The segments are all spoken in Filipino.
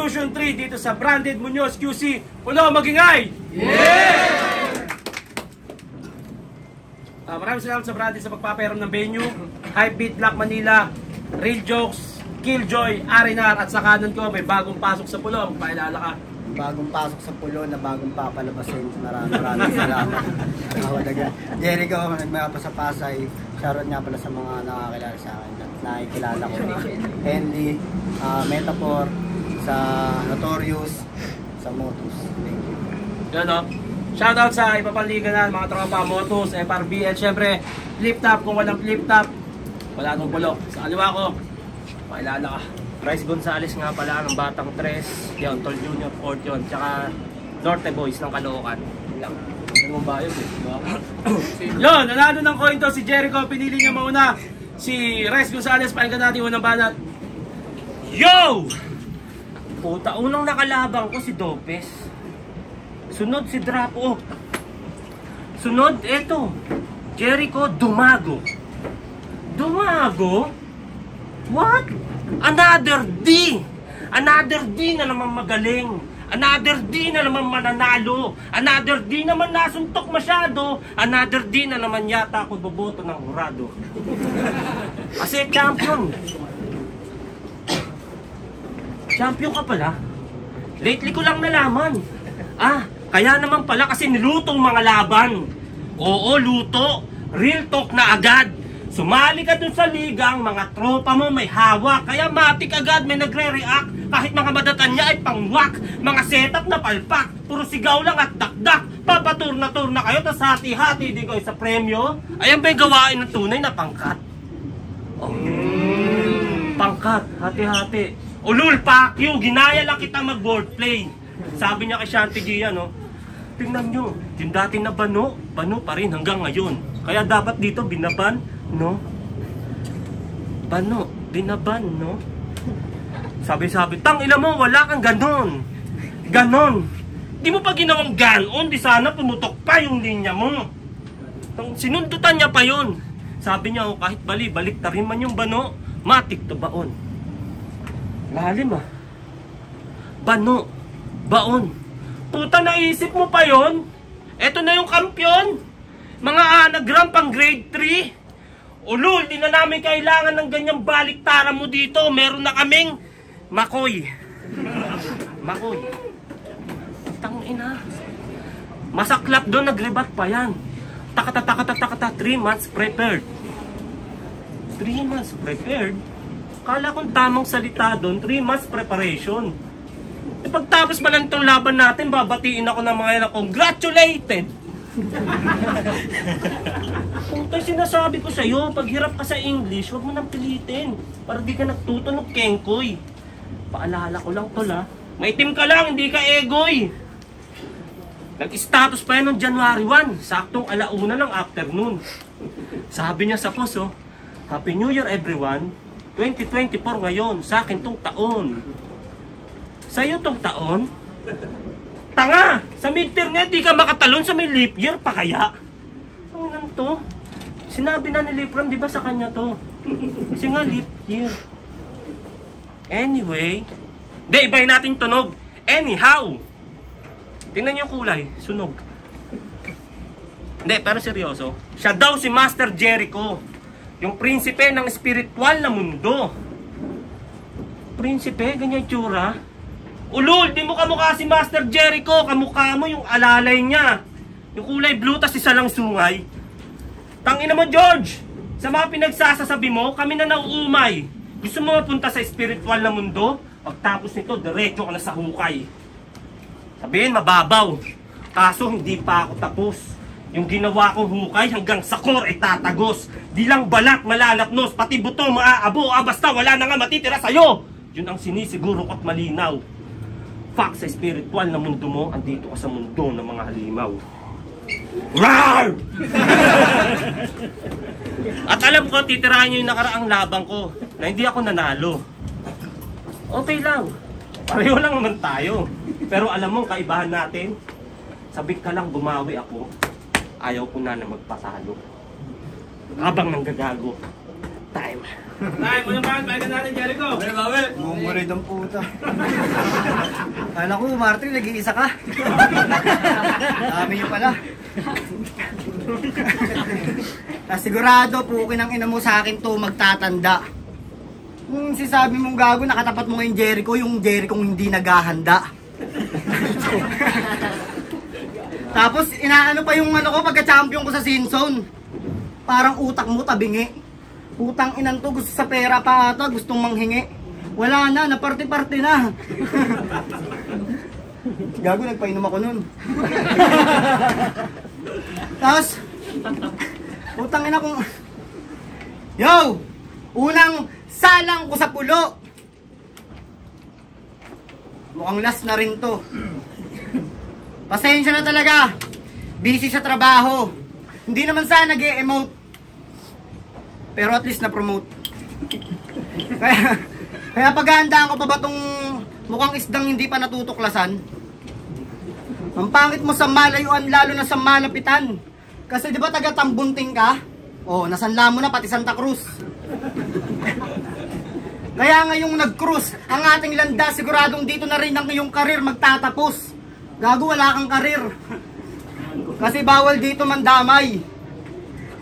Fusion 3 dito sa Branded Munoz QC. Puno magingay! Yeah! Maraming salamat sa Branded sa pagpapayaram ng venue. Hypebeat Black Manila, Real Jokes, Killjoy, Arinar, at sa kanan ko may bagong pasok sa pulo. Magpakilala ka. Bagong pasok sa pulo na bagong papalabasin. Maraming salamat. Jericho, nagmapa sa Pasay. Shoutout nga pala sa mga nakakilala sa akin at nakikilala ko. Henry, Metaphor, sa Notorious, sa Motus. Thank you. Yan o. Shoutout sa iba pang liga na, mga tropa, Motus, FRB, at syempre, flip top. Kung walang flip top, wala nung pulo. Sa kaliwa ko, pakilala ka. Bryce Gonzales nga pala ng Batang Tres, yun, Tol Junior Fort yun, tsaka Norte Boys ng Caloocan. Lang. Ano mong bayos eh, diba? Yun, nanalo ng coin to si Jericho, pinili niya mauna. Si Bryce Gonzales, pakinggan natin unang banat. Yo! Puta, unang nakalabang ko si Dopes. Sunod si Drapo. Sunod, eto, Jericho Dumago. Dumago? What? Another D! Another D na naman magaling. Another D na naman mananalo. Another D naman nasuntok masyado. Another D na naman yata ako boboto ng hurado. Kasi champion. Champion ka pala? Lately ko lang nalaman. Kaya naman pala kasi nilutong mga laban. Oo, luto. Real talk na agad. Sumali ka dun sa ligang, mga tropa mo may hawak. Kaya matik agad may nagre-react. Kahit mga madatan niya ay pangwak. Mga setup na palpak. Puro sigaw lang at dakdak. Papatur na kayo. Tas hati-hati di ko sa premyo. Ayan ba yung gawain ng tunay na pangkat? Oh. Pangkat, hati-hati. Ulul, pakyo, ginaya lang kita mag-wordplay. Sabi niya kay Shanty Gia, no? Tingnan nyo, yung dati na bano pa rin hanggang ngayon. Kaya dapat dito binaban, no? Bano, binaban, no? Sabi, tang ina mo, wala kang ganon. Ganon. Di mo pa ginawang ganon, di sana pumutok pa yung linya mo. Sinundutan niya pa yun. Sabi niya, kahit balik ta rin man yung bano, matik to baon. Lalim ah. Bano, baon. Puta, naisip mo pa yon? Eto na yung kampiyon. Mga anagram pang grade 3. Ulul, di na namin kailangan ng ganyang baliktaran mo dito. Meron na kaming Makoy. Makoy. Tangina. Masaklap doon, nagrebat pa yan. Takata, 3 months prepared. 3 months prepared? Kala kong tamang salita doon, 3 months preparation. E pagtapos pa lang itong laban natin, babatiin ako ng mga yan na congratulated. Puta, sinasabi ko sa'yo, pag hirap ka sa English, huwag mo nang pilitin. Para di ka nagtutunog kengkoy. Paalala ko lang tol ha. Maitim ka lang, hindi ka egoy. Nag-status pa yan noong January 1, saktong 1:00 ng afternoon. Sabi niya sa post, Happy New Year everyone. 2024 ngayon, sa akin tong taon. Sa'yo tong taon? Tanga! Sa midterm nga, di ka makatalon sa may leap year pa kaya? Ano to? Sinabi na ni Lipram, di ba sa kanya to? Kasi nga leap year. Anyway, ibahin natin tunog. Anyhow, tingnan niyo yung kulay, sunog. Hindi, pero seryoso. Siya daw si Master Jericho. Yung prinsipe ng spiritual na mundo. Prinsipe, ganyan tsura. Ulul, di mo kamukha si Master Jericho. Kamukha mo yung alalay niya. Yung kulay blue, tas isa lang sungay. Tangina mo, George. Sa mga pinagsasasabi mo, kami na nauumay. Gusto mo mapunta sa spiritual na mundo? Pagtapos nito, diretso ka na sa hukay. Sabihin, mababaw. Kaso hindi pa ako tapos. Yung ginawa kong hukay hanggang sa core ay tatagos. Di lang balat, malalapnos, pati buto, maaabo. Basta wala na nga matitira sa'yo. Yun ang sinisiguro ko't malinaw. Fuck sa spiritual na mundo mo, andito ka sa mundo ng mga halimaw. Rawr! At alam ko, titirahan nyo yung nakaraang labang ko na hindi ako nanalo. Okay lang. Pareho lang naman tayo. Pero alam mo, kaibahan natin, sabik ka lang bumawi ako, ayaw ko na magpasalo. Habang nanggagago, time. Time, unang bakit balikan natin, Jericho. Mumurid ang puta. Kala ko, Martin, nag-iisa ka. Dami niyo pala. Sigurado, pukin ang ina mo sa akin to, magtatanda. Kung sisabi mong gago, nakatapat mo yung Jericho hindi naghahanda. Tapos, inaano pa yung ano ko, pagka-champion ko sa Sinson. Parang utak mo tabingi. Utang inan to, gusto sa pera pa ata, gustong manghingi. Wala na, naparte-parte na. Gago, nagpainom ako nun. Tapos, utang ina kong... Yo! Unang salang ko sa pulo. Mukhang last na rin to. Pasensya na talaga. Busy sa trabaho. Hindi naman sana nag-e-emote. Pero at least na-promote. Kaya paghahandaan ko pa ba itong mukhang isdang hindi pa natutuklasan? Ang pangit mo sa malayuan, lalo na sa malapitan. Kasi di ba taga Tambunting ka? Oh, nasanla mo na pati Santa Cruz. Kaya ngayong nag-cruise ang ating landas, siguradong dito na rin ang iyong karir magtatapos. Gago, wala kang karir. Kasi bawal dito mandamay.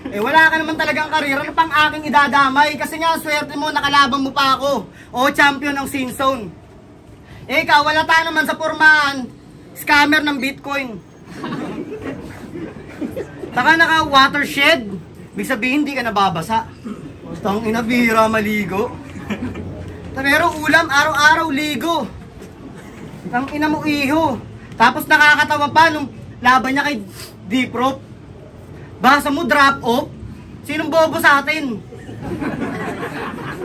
Eh wala ka naman talagang karir, ano pang aking idadamay? Kasi nga swerte mo, nakalaban mo pa ako. O champion ng Sinzone. Eh ikaw, wala tayo naman sa pormahan. Scammer ng Bitcoin. Saka naka watershed. Ibig sabihin hindi ka nababasa. Tang ina, bihira maligo. Pero ulam, araw-araw ligo. Tang ina mo iho. Tapos nakakatawa pa nung laban niya kay D-Prop. Basa mo drop off? Sinong bobo sa atin?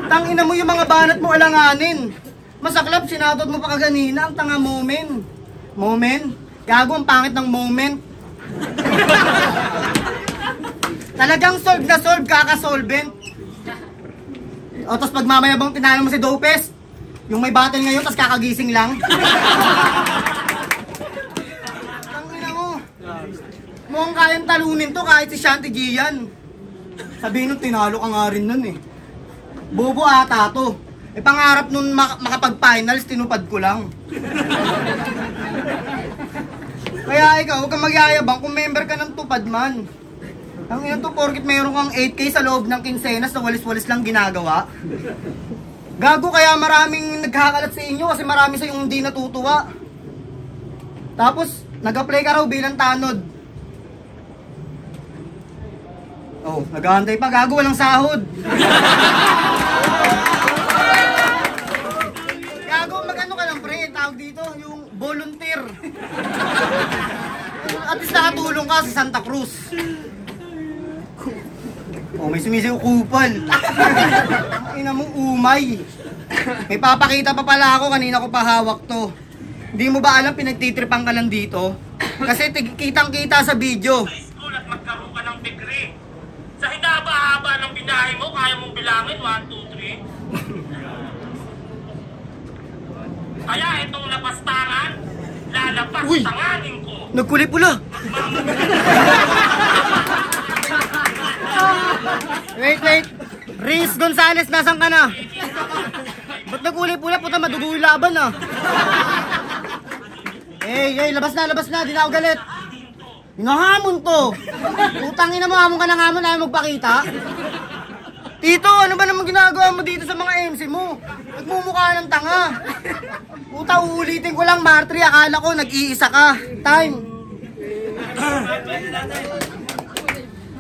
Tangina mo yung mga banat mo alanganin. Masaklap, sinatot mo pa kaganina ang tanga moment. Moment? Gago, ang pangit ng moment. Talagang solve na solve, kaka-solvent. O, tapos pag mamayabang tinalo mo si Dopes, yung may battle ngayon, tapos kakagising lang. Mukhang kayang talunin to kahit si Shanty Gian. Sabihin nung tinalo ka nga rin nun eh. Bobo ata to. Eh pangarap nun makapag-finals, tinupad ko lang. Kaya ikaw, huwag kang magyayabang kung member ka ng tupad man. Ang ina to, porkit mayroon kang 8K sa loob ng kinsenas na walis-walis lang ginagawa. Gago, kaya maraming nagkakalat sa inyo kasi marami sa yung hindi natutuwa. Tapos, nag-apply ka raw bilang tanod. Oh, naghahantay pa, gago, walang sahod. Gago, mag-ano ka lang pre, tawag dito, yung volunteer. At least nakatulong ka sa Santa Cruz. Oh, may sumisiw kupal. Ina mo, umay. May papakita pa pala ako, kanina ko pa hawak to. Hindi mo ba alam, pinagtitripan ka lang dito? Kasi kitang-kita sa video. Sa school at magkaroon ka ng degree. Sa hinaba-haba ng binahe mo, kaya mong bilangin, 1, 2, 3. Kaya itong lapastangan, lalapastanganin ko. Nagkulay pula. Wait. Riz Gonzales, nasan ka na? Ba't nagkulay pula? Puta, madugo yung laban ah. Hey, labas na, di na ako galit. Hinahamon to. Utangin na mo, hamon ka ng hamon, ayaw magpakita. Tito, ano ba naman ginagawa mo dito sa mga MC mo? Nagmumukha ng tanga. Puta, uulitin ko lang, Martri, akala ko nag-iisa ka. Time.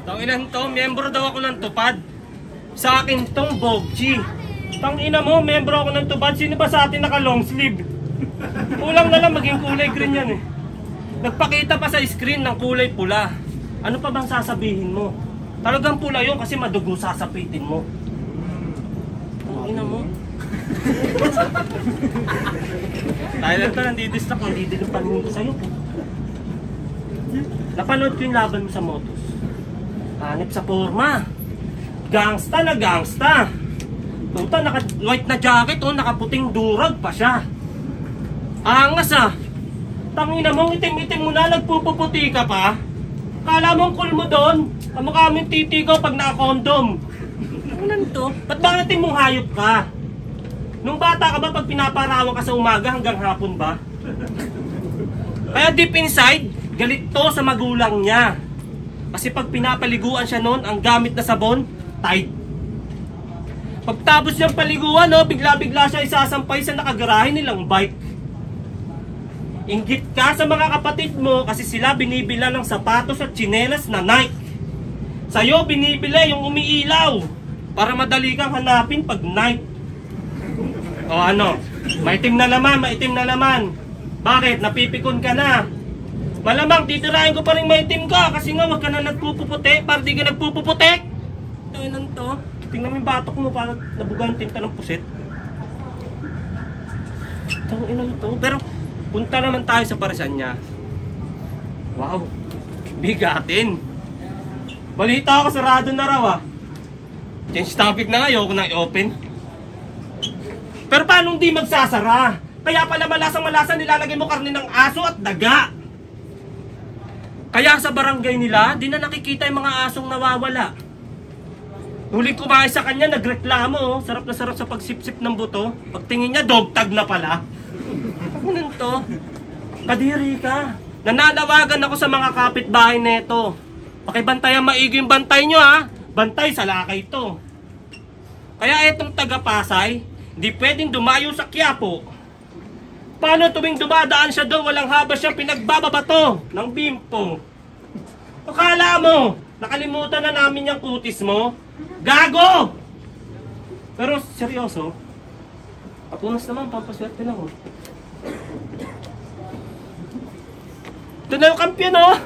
Tanginan to, membro daw ako ng tupad. Sa akin tong Bogchi. Tangina mo, membro ako ng tupad. Sino ba sa atin naka long sleeve? Kulang na lang maging kulay green yan eh. Nagpakita pa sa screen ng kulay pula. Ano pa bang sasabihin mo? Talagang pula yun kasi madugo sasapitin mo. Tangina mo. Tayo lang ito, nandidistract, nandidilupan mo sa'yo. Napanood ko yung laban mo sa Motos. Hanip sa forma. Gangsta na gangsta. Puta, naka-white na jacket, oh, nakaputing durag pa siya. Angas ah. Tangina mong itim-itim mo na, nagpupuputi ka pa. Kala mong cool mo doon. Kamukha mo yung titi ko pag naka-condom. Ano to? Ba't ba natin mong hayop ka? Nung bata ka ba pag pinaparawan ka sa umaga hanggang hapon ba? Kaya deep inside, galit to sa magulang niya. Kasi pag pinapaliguan siya noon, ang gamit na sabon, Tide. Pagtapos niyang paliguan, no, bigla-bigla siya isasampay sa nakagarahe nilang bike. Inggit ka sa mga kapatid mo kasi sila binibila ng sapatos at tsinelas na Nike. Sa'yo binibili yung umiilaw para madali kang hanapin pag night. O ano, maitim na naman. Bakit? Napipikon ka na. Malamang titirahin ko pa rin maitim ka kasi nga wag ka na nagpupuputi para di ka nagpupuputik. Ito yun to. Tingnan mo yung batok mo para nabugang tinta ng pusit. Ito yun to. Pero punta naman tayo sa parisan niya. Wow, bigatin. Balita ako sarado na raw ah. Change topic na nga, ayoko nang i-open. Pero paano hindi magsasara? Kaya pala malasang-malasa nilalagay mo karne ng aso at daga. Kaya sa barangay nila, di na nakikita yung mga asong nawawala. Huling kumain sa kanya, nagreklamo. Oh. Sarap na sarap sa pagsip-sip ng buto. Pagtingin niya, dog tag na pala. Ano to? Kadiri ka. Nananawagan ako sa mga kapitbahay neto. Pakibantayan maigi yung bantay nyo ha. Bantay sa lakay to. Kaya etong taga-Pasay, hindi pwedeng dumayo sa Quiapo. Paano tuwing dumadaan siya doon, walang habas siya pinagbababato ng bimpo? Akala mo, nakalimutan na namin yung kutis mo? Gago! Pero seryoso, papunas naman, pampaswerte na ako. Ito na yung kampiyon oh!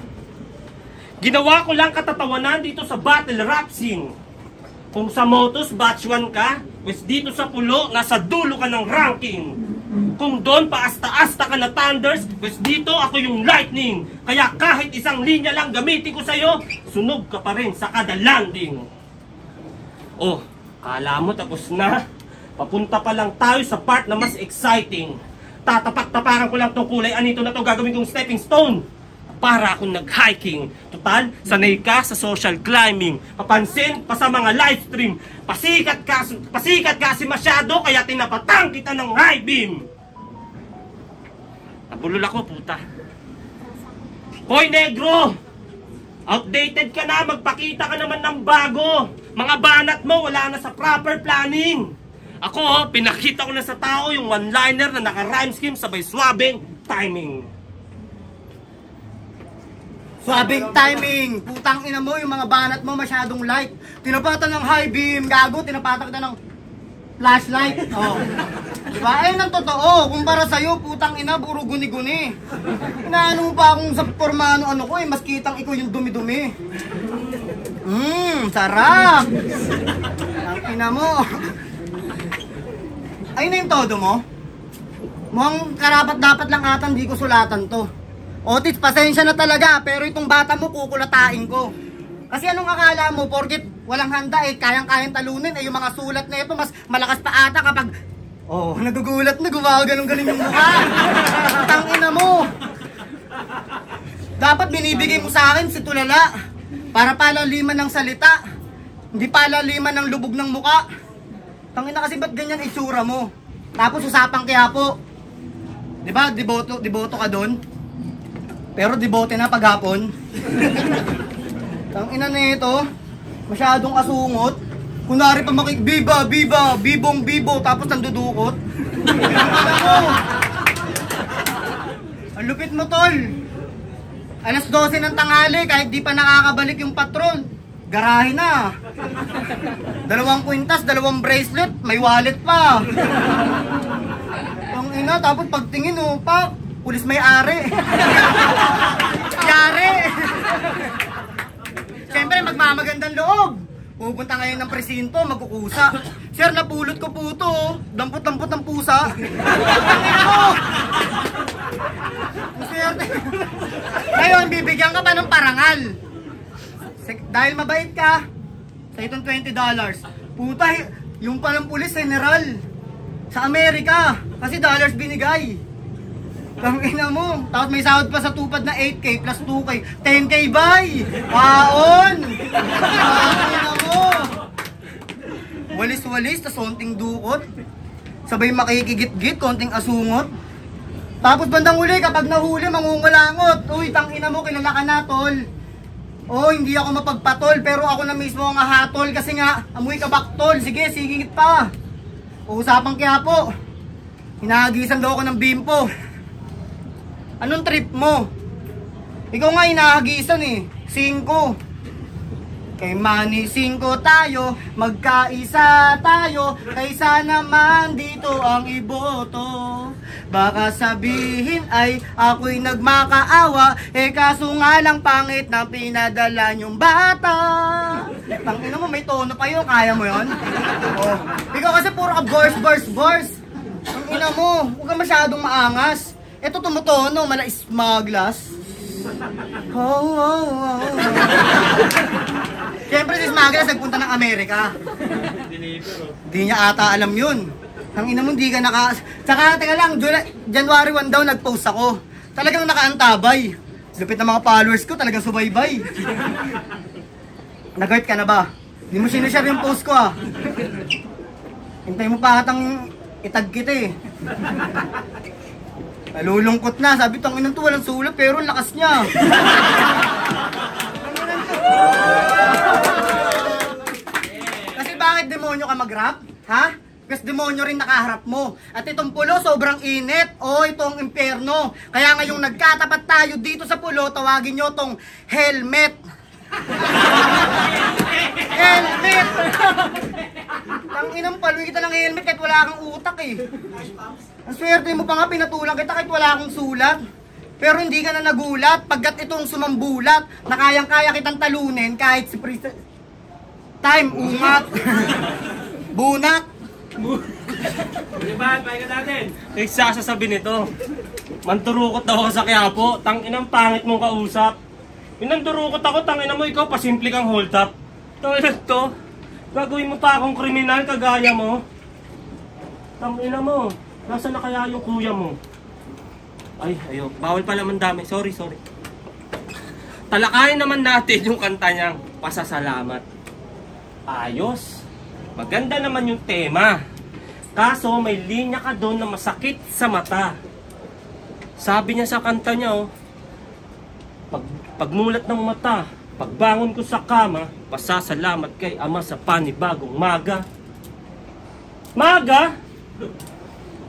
Ginawa ko lang katatawanan dito sa battle rap scene. Kung sa Motos, batch 1 ka, wes dito sa Pulo, nasa dulo ka ng ranking. Kung doon paasta-asta ka na Thunders, wes dito ako yung Lightning. Kaya kahit isang linya lang gamitin ko sa'yo, sunog ka pa rin sa kada landing. Oh, kala mo tapos na? Papunta pa lang tayo sa part na mas exciting. Tatapak-tapakan ko lang tong kulay anito na to gagawin kong stepping stone. Para akong nag-hiking. Total, sanay ka sa social climbing. Papansin pa sa mga live stream. Pasikat kasi masyado kaya tinapatang kita ng high beam. Nabulol ako, puta. Hoy, negro! Outdated ka na, magpakita ka naman ng bago. Mga banat mo, wala na sa proper planning. Ako, pinakita ko na sa tao yung one-liner na naka-rhyme scheme sabay swabing timing. Swabing timing! Putang ina mo, yung mga banat mo masyadong light. Tinapatan ng high beam, gago, tinapatan kita ng flashlight. Oh. Diba? Ayun ang totoo. Kumpara sa'yo, putang ina, puro guni-guni. Inaano mo pa akong sa formano ano ko eh, mas kitang ikaw yung dumi-dumi. Sarap! Ang ina mo. Ayun na yung todo mo? Mukhang karapat-dapat lang ata hindi ko sulatan to. Otis, pasensya na talaga, pero itong bata mo kukulatain ko. Kasi anong akala mo, porkit walang handa eh, kayang-kayang talunin eh, yung mga sulat na ito, mas malakas pa ata kapag, oh, nagugulat na, gumaganon-ganon yung mukha. Tangina mo. Dapat binibigay mo sa akin si tulala, para palaliman ng salita, hindi palaliman ng lubog ng mukha. Tangina kasi ba't ganyan itsura mo? Tapos usapang Quiapo. Diba, diboto ka doon? Pero dibote na paghapon. Ang ina nito, masyadong asungot. Kunwari pa biba, bibong, bibo, tapos nandudukot. Ang lupit mo, tol. Alas 12 ng tanghali, kahit di pa nakakabalik yung patrol. Garahe na. 2 kwintas, 2 bracelet, may wallet pa. Ang ina, tapos pagtingin mo, pa, pulis may ari. Yari. Siyempre magmamagandang loob. Pupunta ngayon ng presinto, magkukusa. Sir, napulot ko po ito. Dampot-dampot ng pusa. Ngayon, bibigyan ka pa ng parangal. Dahil mabait ka, sa itong $20. Puta, yung palang pulis, general. Sa Amerika. Kasi dollars binigay. Tangina mo. Tapos may sahod pa sa tupad na 8K plus 2K. 10K bay! Kaon! Tangina mo! Walis-walis, tas konting dukot. Sabay makikigit-git, konting asungot. Tapos bandang huli, kapag nahuli, mangungulangot. Uy, tangina mo, kilala ka na, tol. Oh, hindi ako mapagpatol, pero ako na mismo ang ahatol kasi nga, amoy kabaktol. Sige, sigingit pa. Uusapang Quiapo. Hinahagisan daw ako ng bimpo. Anong trip mo? Ikaw nga hinahagisan eh. 5. Kay Manny 5 tayo, magkaisa tayo, kaysa naman dito ang iboto. Baka sabihin ay ako'y nagmakaawa, eh kaso nga lang pangit na pinadala niyong bata. Tangina mo, may tono pa yun, kaya mo yun? Oh. Ikaw kasi puro ka bars. Tangina mo, huwag ka masyadong maangas. Ito tumutono, mala smaglas. Oh. Siyempre si Smaglas nagpunta ng Amerika. Hindi niya ata alam yun. Ang ina mo, hindi ka Tsaka, teka lang, January 1 daw nag-post ako. Talagang nakaantabay. Lupit ng mga followers ko, talagang subaybay. Nag-hurt ka na ba? Hindi mo sinishare yung post ko ah. Hintay mo pa atang itag kita eh. Nalulungkot na, sabi tang inang to walang sulat pero ang lakas niya. Kasi bakit demonyo ka mag-rap? Ha? Kasi demonyo rin nakaharap mo. At itong pulo sobrang init. O itong impyerno. Kaya ngayong nagkatapat tayo dito sa pulo, tawagin nyo tong helmet. Helmet! Ang inang paluwi kita ng helmet kahit wala kang utak eh. Ang swerte mo pa nga, pinatulang kita kahit wala akong sulat. Pero hindi ka na nagulat pagkat itong sumambulat na kayang-kaya kitang talunin kahit si Priest... Time, ungat. Bunak. Liban, pahinga natin. Isa sasabi nito. Manturukot daw ako sa Quiapo. Tanginang pangit mong kausap. Pinandurukot ako, tangina mo ikaw, pasimple kang hold up. Tangina to. Gagawin mo pa akong kriminal kagaya mo. Tangina mo. Nasaan na kaya yung kuya mo? Ay, ayo. Bawal pala mandami. Sorry. Talakayin naman natin yung kanta niyang Pasasalamat. Ayos. Maganda naman yung tema. Kaso may linya ka doon na masakit sa mata. Sabi niya sa kanta niya, oh, pagmulat ng mata, pagbangon ko sa kama, pasasalamat kay Ama sa panibagong maga. Maga?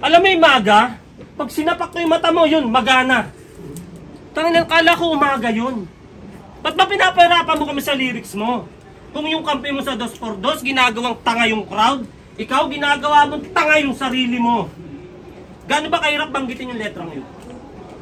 Alam mo yung maga? Pag sinapak ko yung mata mo, yun, magana. Tangin, kala ko umaga yun. Ba't ba pinapahirapan mo kami sa lyrics mo? Kung yung kampi mo sa 2x2, ginagawang tanga yung crowd, ikaw ginagawa mong tanga yung sarili mo. Gano'n ba kahirap banggitin yung letrang yun?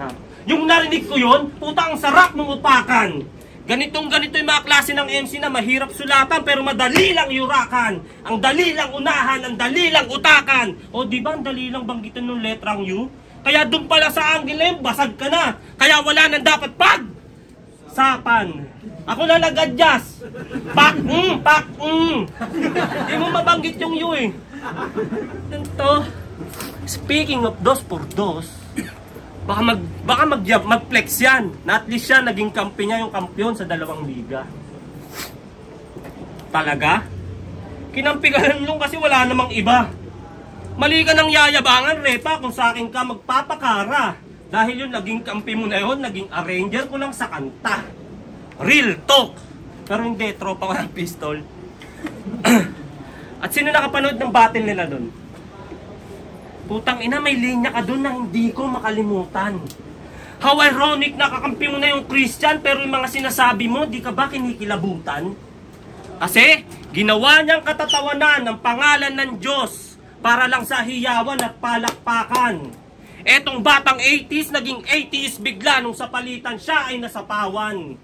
Ha? Yung narinig ko yun, puta ang sarap mong upakan. Ganito yung mga klase ng MC na mahirap sulatan pero madali lang yurakan. Ang dali lang unahan, ang dali lang utakan. O di ba ang dali lang banggitin ng letrang U? Kaya doon pala sa angle na yun, basag ka na. Kaya wala nang dapat sapan. Ako na nag-adjust. Hindi mo mabanggit yung U eh. Ito, speaking of 2x2, baka mag-flex yan. Na at least siya, naging kampi niya yung kampiyon sa 2 liga. Talaga? Kinampi ka lang kasi wala namang iba. Mali ka ng yayabangan, Repa, kung sa akin ka magpapakara. Dahil yun, naging kampi mo na yun, naging arranger ko lang sa kanta. Real talk! Pero hindi, tropa ko ng pistol. At sino nakapanood ng battle nila doon? Putang ina, may linya ka doon na hindi ko makalimutan. How ironic, nakakampi mo na yung Christian pero yung mga sinasabi mo, di ka ba kinikilabutan? Kasi, ginawa niyang katatawanan ng pangalan ng Diyos para lang sa hiyawan at palakpakan. Etong batang 80s, naging 80s bigla nung sa palitan siya ay nasapawan.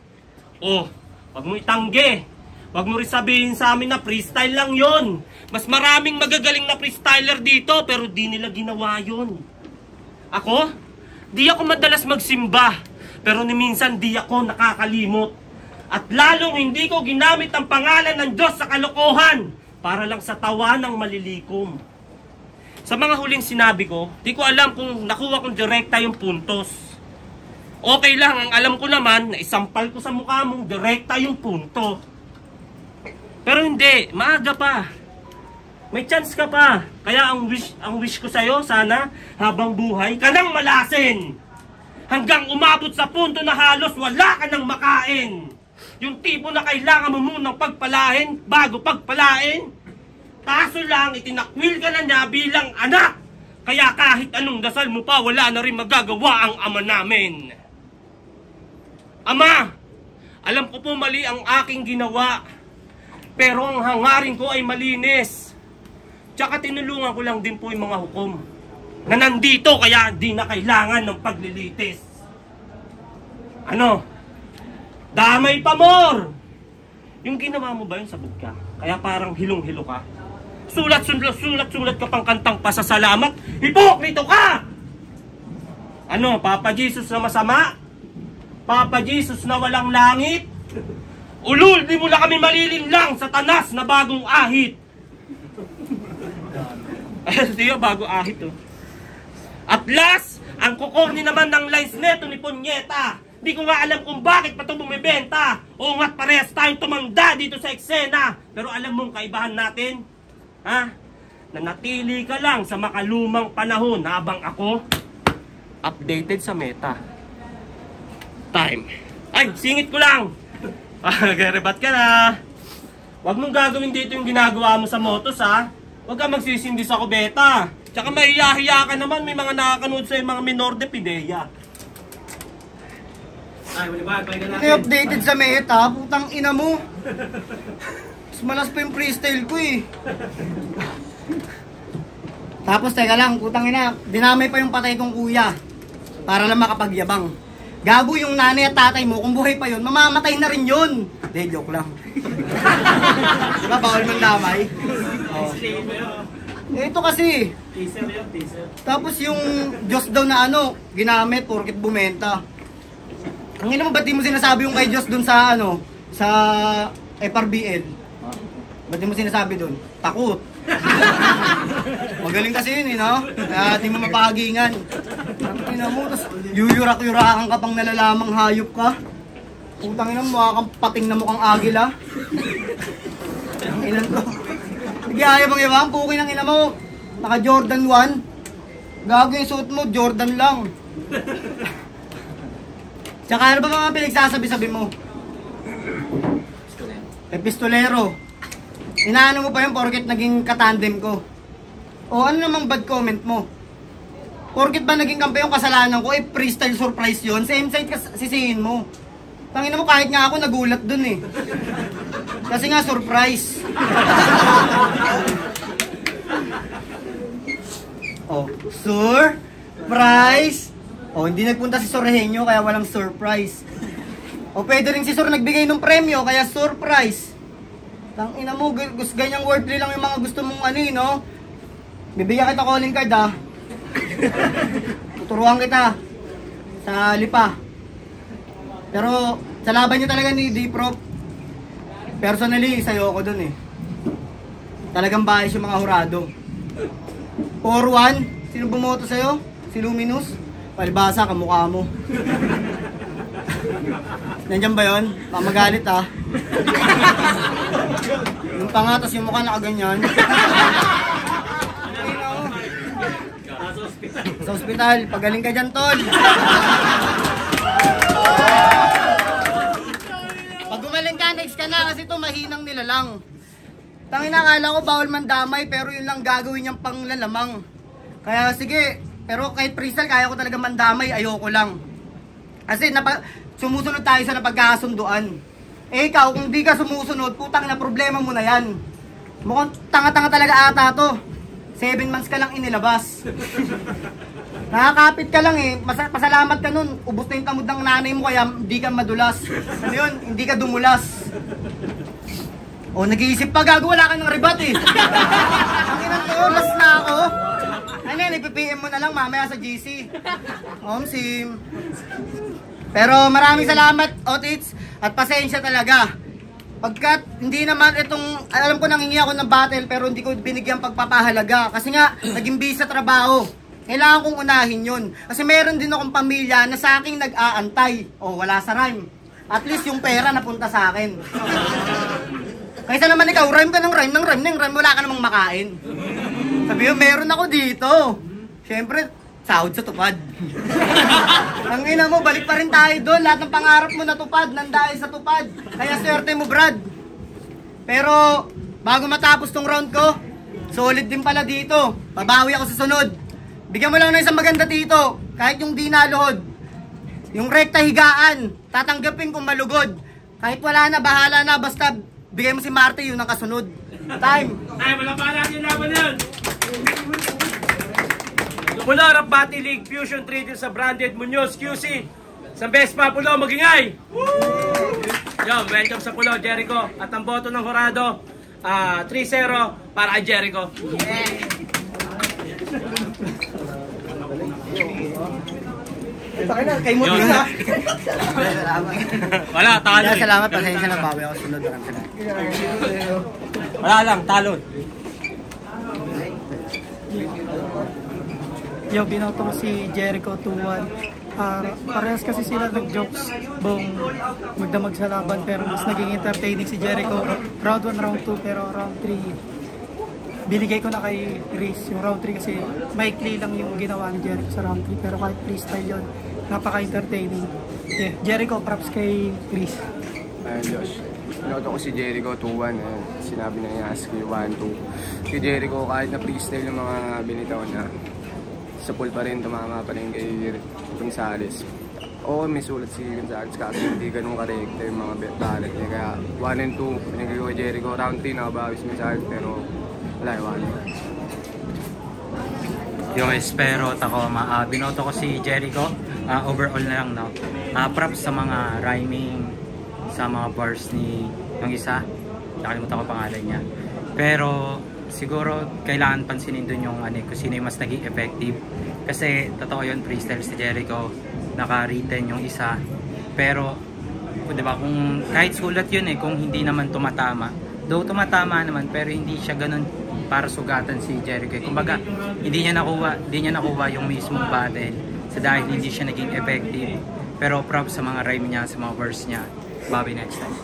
Oh, wag mo itangge. Wag mo rin sabihin sa amin na freestyle lang yon. Mas maraming magagaling na freestyler dito pero di nila ginawa yon. Ako? Di ako madalas magsimba pero ni minsan di ako nakakalimot. At lalong hindi ko ginamit ang pangalan ng Diyos sa kalokohan para lang sa tawa ng malilikom. Sa mga huling sinabi ko, di ko alam kung nakuha kong direkta yung puntos. Okay lang, ang alam ko naman na isampal ko sa mukha mong direkta yung punto. Pero hindi, maaga pa. May chance ka pa. Kaya ang wish ko sa'yo, sana, habang buhay, ka nang malasin. Hanggang umabot sa punto na halos wala ka nang makain. Yung tipo na kailangan mo munang pagpalain bago pagpalain. Kaso lang, itinakwil ka na niya bilang anak. Kaya kahit anong dasal mo pa, wala na rin magagawa ang ama namin. Ama, alam ko po mali ang aking ginawa. Pero ang hangarin ko ay malinis. Tsaka tinulungan ko lang din po yung mga hukom na nandito kaya di na kailangan ng paglilitis. Ano? Damay pa more! Yung ginawa mo ba yun sabog ka? Kaya parang hilong-hilo ka? Sulat ka pang kantang pasasalamat? Hipokrito ka! Ano, Papa Jesus na masama? Papa Jesus na walang langit? Ulul, di mo na kami malilinlang sa tanas na bagong ahit. Ayun, siya, bago ahit, oh. At last, ang kukorni naman ng lines neto ni Punyeta. Di ko nga alam kung bakit pa ito bumibenta. Oo nga't parehas tayong tumanda dito sa eksena. Pero alam mong kaibahan natin? Ha? Nanatili ka lang sa makalumang panahon habang ako updated sa meta. Time. Ay, singit ko lang. Nagrebat ka na. Huwag mong gagawin dito yung ginagawa mo sa motos, ha? Huwag ka magsisindi sa kubeta. Tsaka mahiya-hiya ka naman, may mga nakakanood sa mga minor de pideya. Ay, malibag, pahinga natin. Hindi updated sa meta, putang ina mo. Mas malas pa yung freestyle ko eh. Tapos teka lang, putang ina, dinamay pa yung patay kong kuya. Para lang makapagyabang. Gago yung nanay at tatay mo, kung buhay pa yun, mamamatay na rin yun. Hindi, joke lang. Diba, bawal mang damay? Oh. Ito kasi. Teaser yun, teaser. Tapos yung Diyos daw na ano, ginamit porket bumenta. Ang ina mo, ba't di mo sinasabi yung kay Diyos dun sa ano, sa FRBL? Ba't di mo sinasabi dun? Takot. Magaling kasi yun eh, no? Kaya di mo mapahagingan. Ang ina mo, tapos yuyurak-yurakan ka pang nalalamang hayop ka. Putang ina mo, kang pating na mukhang agila. Ang ina ko. Sige, ayaw bang iba? Ang pukin ng ina mo. Naka Jordan 1. Gago yung suot mo, Jordan lang. Tsaka ano ba mga pinagsasabi-sabi mo? Pistolero. Inaano mo pa yun porket naging katandem ko. O ano namang bad comment mo? Porket ba naging kampe yung kasalanan ko? Eh, freestyle surprise yun. Same side sisihin mo. Tangina mo, kahit nga ako nagulat dun eh. Kasi nga surprise. Oh, surprise. Oh, hindi nagpunta si Sorhenyo kaya walang surprise. O pwede rin si Sor nagbigay ng premyo kaya surprise. Tangina mo, ganyang wordplay lang yung mga gusto mong ano eh, no? Bibigyan kita calling card ah. Tuturuan kita sa lipa. Pero sa laban niyo talaga ni D-Prop, personally, sayo ako dun eh. Talagang bias yung mga hurado. 4-1, sino bumoto sa'yo? Si Luminous? Palibasa, kamukha mo. Nandiyan ba yun? Mamagalit ah. Yung pangatas yung mukha nakaganyan. Sa ospital, pagaling ka dyan, tol. Pag gumaling ka, next ka na kasi ito mahinang nila lang. Tangina, akala ko bawal man damay pero yun lang gagawin niyang panglalamang. Kaya sige, pero kahit freestyle kaya ko talaga mandamay, ayoko lang. Kasi sumusunod tayo sa napagkakasunduan. Eh ikaw, kung di ka sumusunod, putang na problema mo na yan. Mukhang tanga-tanga talaga ata to. 7 months ka lang inilabas. Nakakapit ka lang eh. Pasalamat ka nun. Ubus na yung tamod ng nanay mo kaya hindi ka madulas. Ano yun? Hindi ka dumulas. O, nag-iisip pa, gago, wala ka ng ribat eh. Ang inang to, last na ako. Ano yan, ipipm mo na lang mamaya sa GC. Sim. Pero maraming salamat, Otits, at pasensya talaga. Pagkat hindi naman itong, alam ko nangingi ako ng battle pero hindi ko binigyan pagpapahalaga. Kasi nga, naging busy sa trabaho. Kailangan kong unahin yun. Kasi meron din akong pamilya na sa akin nag-aantay. O, wala sa rhyme. At least yung pera napunta sa akin. Kaysa naman ikaw, rhyme ka ng rhyme, wala ka namang makain. Sabi mo, meron ako dito. Siyempre, sahod sa tupad. Ang ina mo, balik pa rin tayo doon. Lahat ng pangarap mo natupad, nandahil sa tupad. Kaya swerte mo, Brad. Pero, bago matapos tong round ko, solid din pala dito. Babawi ako sa sunod. Bigyan mo lang ng isang maganda dito. Kahit yung di naluhod. Yung rekta higaan, tatanggapin kung malugod. Kahit wala na, bahala na. Basta, bigay mo si Marte, yun ang kasunod. Time. Ay, wala pa natin yung laban yun. Mula Rap Battle League Fusion Trading sa Branded Munoz QC. Sa Best Papulo, magingay! Yo, welcome sa Pulo, Jericho. At ang boto ng Horado, 3-0 para kay Jericho. Kay mo din ha. Wala, talo. Salamat, pasensya na, bawi ako sunod. Wala lang, talo. Yo, binoto ko si Jericho 2-1. Parehas kasi sila nag-jokes buong magdamag sa laban, pero mas naging entertaining si Jericho. Round 1, round 2, pero round 3 binigay ko na kay Chris. Yung round 3 kasi maikli lang yung ginawa ni Jericho sa round 3, pero kahit freestyle yun, napaka-entertaining. Yeah, Jericho, props kay Chris. Ayun, Josh. Binoto ko si Jericho 2-1. Sinabi na niya ASCII 1-2. Si Jericho, kahit na freestyle yung mga binitaw na, sa pool pa rin, tumama pa rin kay Gonzales. Oo, may sulat si Gonzales kasi hindi ganun karekta yung mga ballot niya. Kaya 1 and 2, pinagay ko kay Jericho. Round 3, nakabawi si Gonzales, pero wala yung 1. Yo, espero ako, binoto ko si Jericho. Overall na lang, no? Props sa mga rhyming, sa mga bars ni yung isa. Nakalimutan ko pangalan niya. Pero siguro kailangan pansinin dun yung kung sino yung mas naging effective. Kasi totoo yun, freestyle si Jericho, naka-written yung isa. Pero, di ba, kung kahit sulat yun kung hindi naman tumatama. Though tumatama naman, pero hindi siya ganun para sugatan si Jericho. Kumbaga, hindi niya nakuha yung mismong battle sa dahil hindi siya naging effective. Pero props sa mga rhyme niya, sa mga verse niya. Bobby next time.